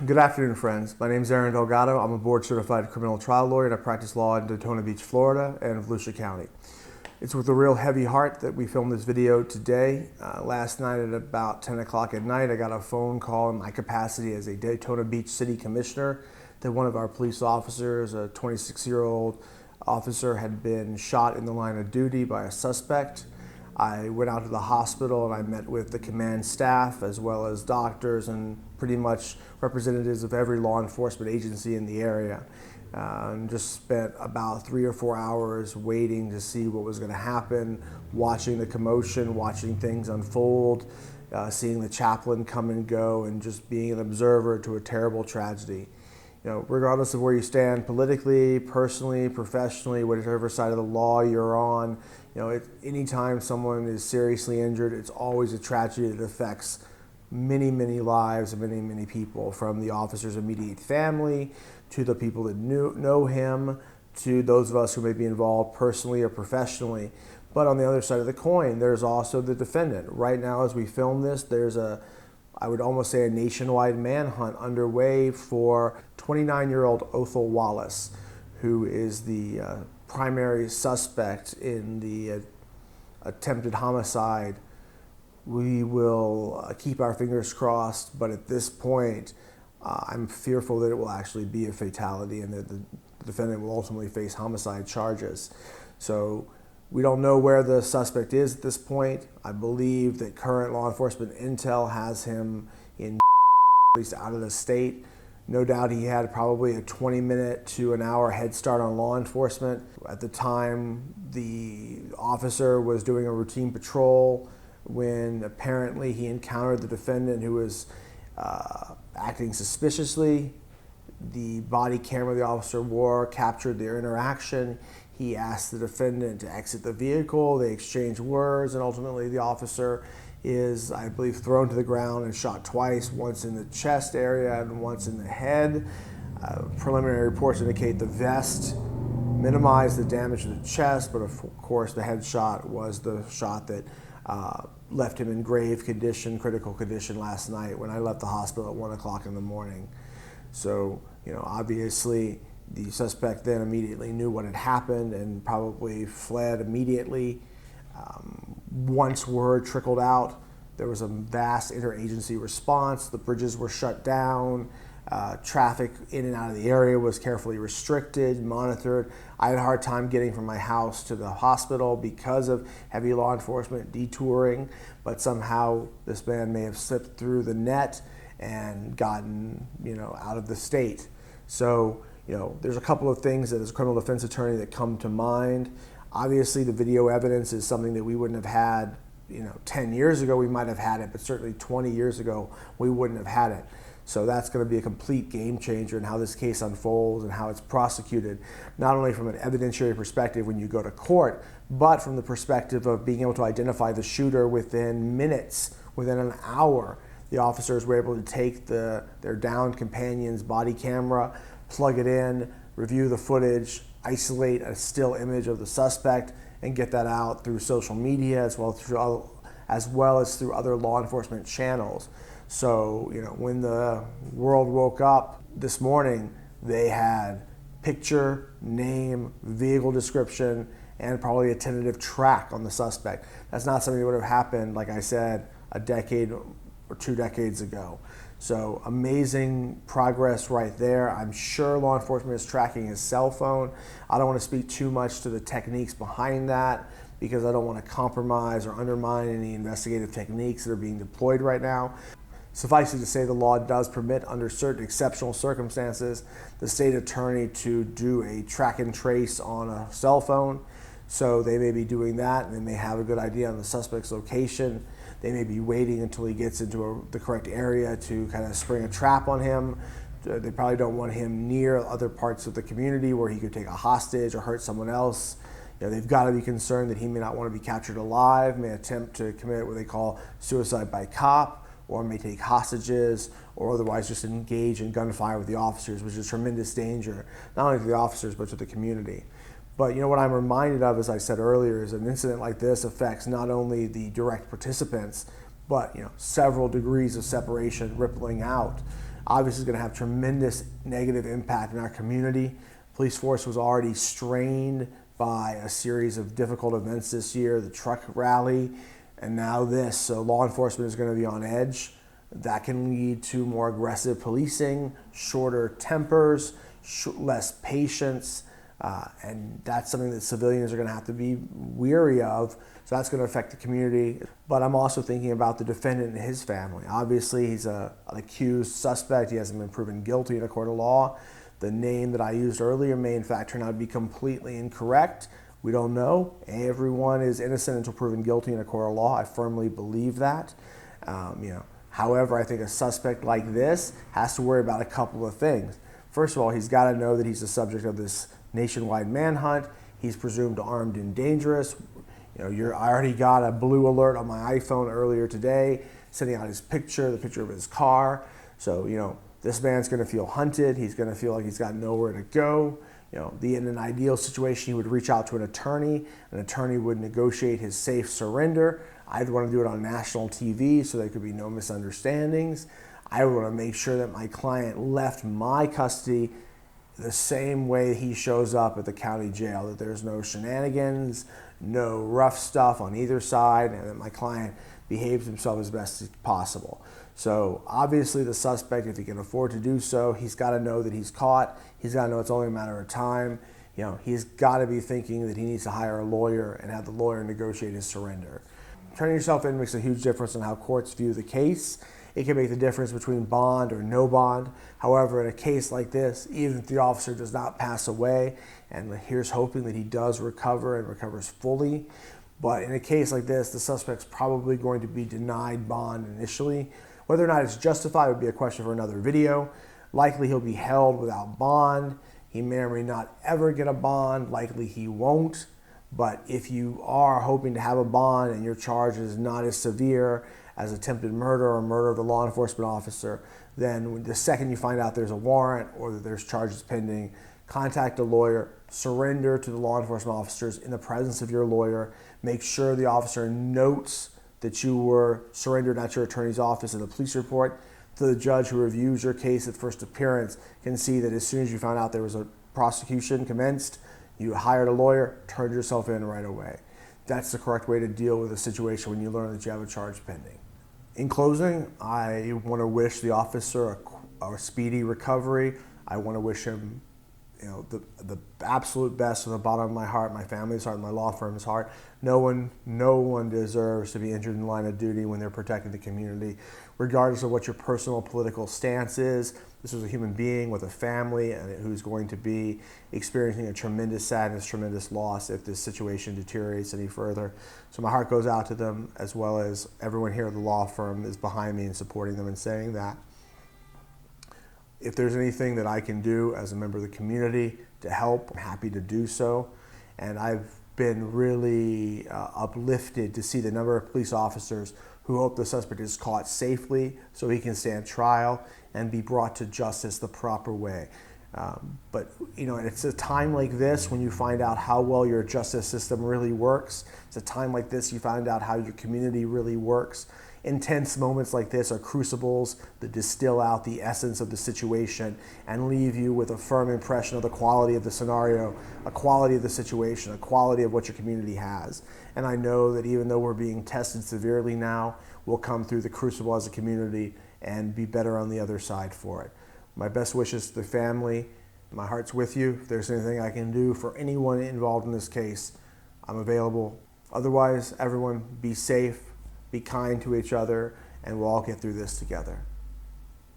Good afternoon, friends. My name is Delgado. I'm a board-certified criminal trial lawyer, and I practice law in Daytona Beach, Florida, and Volusia County. It's with a real heavy heart that we filmed this video today. Last night at about 10 o'clock at night, I got a phone call in my capacity as a Daytona Beach City Commissioner that one of our police officers, a 26-year-old officer, had been shot in the line of duty by a suspect. I went out to the hospital and I met with the command staff as well as doctors and pretty much representatives of every law enforcement agency in the area. And just spent about 3 or 4 hours waiting to see what was going to happen, watching the commotion, watching things unfold, seeing the chaplain come and go, and just being an observer to a terrible tragedy. Regardless of where you stand politically, personally, professionally, whatever side of the law you're on, anytime someone is seriously injured, it's always a tragedy that affects many, many lives of many, many people, from the officer's immediate family to the people that know him, to those of us who may be involved personally or professionally. But on the other side of the coin, there's also the defendant. Right now, as we film this, there's I would almost say a nationwide manhunt underway for 29-year-old Othal Wallace, who is the primary suspect in the attempted homicide. We will keep our fingers crossed, but at this point, I'm fearful that it will actually be a fatality and that the defendant will ultimately face homicide charges. So we don't know where the suspect is at this point. I believe that current law enforcement intel has him in at least out of the state. No doubt he had probably a 20-minute to an hour head start on law enforcement. At the time, the officer was doing a routine patrol when apparently he encountered the defendant, who was acting suspiciously. The body camera the officer wore captured their interaction. He asked the defendant to exit the vehicle. They exchanged words, and ultimately the officer is, I believe, thrown to the ground and shot twice, once in the chest area and once in the head. Preliminary reports indicate the vest minimized the damage to the chest, but of course the headshot was the shot that left him in grave condition, critical condition last night when I left the hospital at 1 o'clock in the morning. So, obviously the suspect then immediately knew what had happened and probably fled immediately. Once word trickled out, there was a vast interagency response. The bridges were shut down. Traffic in and out of the area was carefully restricted, monitored. I had a hard time getting from my house to the hospital because of heavy law enforcement detouring, but somehow this man may have slipped through the net and gotten, out of the state. So, there's a couple of things that as a criminal defense attorney that come to mind. Obviously, the video evidence is something that we wouldn't have had, 10 years ago we might have had it, but certainly 20 years ago we wouldn't have had it. So that's going to be a complete game changer in how this case unfolds and how it's prosecuted, not only from an evidentiary perspective when you go to court, but from the perspective of being able to identify the shooter within minutes, within an hour. The officers were able to take their downed companion's body camera, plug it in, review the footage, isolate a still image of the suspect, and get that out through social media as well as through other law enforcement channels. So, when the world woke up this morning, they had picture, name, vehicle description, and probably a tentative track on the suspect. That's not something that would have happened, like I said, a decade or 2 decades ago. So amazing progress right there. I'm sure law enforcement is tracking his cell phone. I don't want to speak too much to the techniques behind that because I don't want to compromise or undermine any investigative techniques that are being deployed right now. Suffice it to say, the law does permit, under certain exceptional circumstances, the state attorney to do a track and trace on a cell phone. So they may be doing that, and they may have a good idea on the suspect's location. They may be waiting until he gets into the correct area to kind of spring a trap on him. They probably don't want him near other parts of the community where he could take a hostage or hurt someone else. They've got to be concerned that he may not want to be captured alive, may attempt to commit what they call suicide by cop, or may take hostages, or otherwise just engage in gunfire with the officers, which is tremendous danger, not only to the officers, but to the community. But what I'm reminded of, as I said earlier, is an incident like this affects not only the direct participants, but several degrees of separation rippling out. obviously is going to have tremendous negative impact in our community. Police force was already strained by a series of difficult events this year, the truck rally, and now this. So law enforcement is going to be on edge. That can lead to more aggressive policing, shorter tempers, less patience, and that's something that civilians are going to have to be weary of. So that's going to affect the community. But I'm also thinking about the defendant and his family. Obviously, he's an accused suspect. He hasn't been proven guilty in a court of law. The name that I used earlier may in fact turn out to be completely incorrect. We don't know. Everyone is innocent until proven guilty in a court of law. I firmly believe that. However, I think a suspect like this has to worry about a couple of things. First of all, he's got to know that he's the subject of this nationwide manhunt. He's presumed armed and dangerous. I already got a blue alert on my iPhone earlier today, sending out his picture, the picture of his car. So, this man's going to feel hunted. He's going to feel like he's got nowhere to go. In an ideal situation, he would reach out to an attorney. An attorney would negotiate his safe surrender. I'd want to do it on national TV so there could be no misunderstandings. I would want to make sure that my client left my custody the same way he shows up at the county jail, that there's no shenanigans, no rough stuff on either side, and that my client behaves himself as best as possible. So obviously the suspect, if he can afford to do so, he's got to know that he's caught. He's got to know it's only a matter of time. He's got to be thinking that he needs to hire a lawyer and have the lawyer negotiate his surrender. Turning yourself in makes a huge difference in how courts view the case. It can make the difference between bond or no bond. However, in a case like this, even if the officer does not pass away, and here's hoping that he does recover and recovers fully, but in a case like this, the suspect's probably going to be denied bond initially. Whether or not it's justified would be a question for another video. Likely he'll be held without bond. He may or may not ever get a bond. Likely he won't. But if you are hoping to have a bond and your charge is not as severe as attempted murder or murder of a law enforcement officer, then the second you find out there's a warrant or that there's charges pending, contact a lawyer, surrender to the law enforcement officers in the presence of your lawyer. Make sure the officer notes that you were surrendered at your attorney's office in the police report, so the judge who reviews your case at first appearance can see that as soon as you found out there was a prosecution commenced, you hired a lawyer, turned yourself in right away. That's the correct way to deal with a situation when you learn that you have a charge pending. In closing, I want to wish the officer a speedy recovery. I want to wish him the absolute best from the bottom of my heart, my family's heart, my law firm's heart. No one deserves to be injured in the line of duty when they're protecting the community, regardless of what your personal political stance is. This was a human being with a family and who's going to be experiencing a tremendous sadness, tremendous loss if this situation deteriorates any further. So my heart goes out to them, as well as everyone here at the law firm is behind me and supporting them and saying that if there's anything that I can do as a member of the community to help, I'm happy to do so. And I've been really uplifted to see the number of police officers who hope the suspect is caught safely so he can stand trial and be brought to justice the proper way. But it's a time like this when you find out how well your justice system really works. It's a time like this you find out how your community really works. Intense moments like this are crucibles that distill out the essence of the situation and leave you with a firm impression of the quality of the scenario, a quality of the situation, a quality of what your community has. And I know that even though we're being tested severely now, we'll come through the crucible as a community and be better on the other side for it. My best wishes to the family. My heart's with you. If there's anything I can do for anyone involved in this case, I'm available. Otherwise, everyone be safe, be kind to each other, and we'll all get through this together.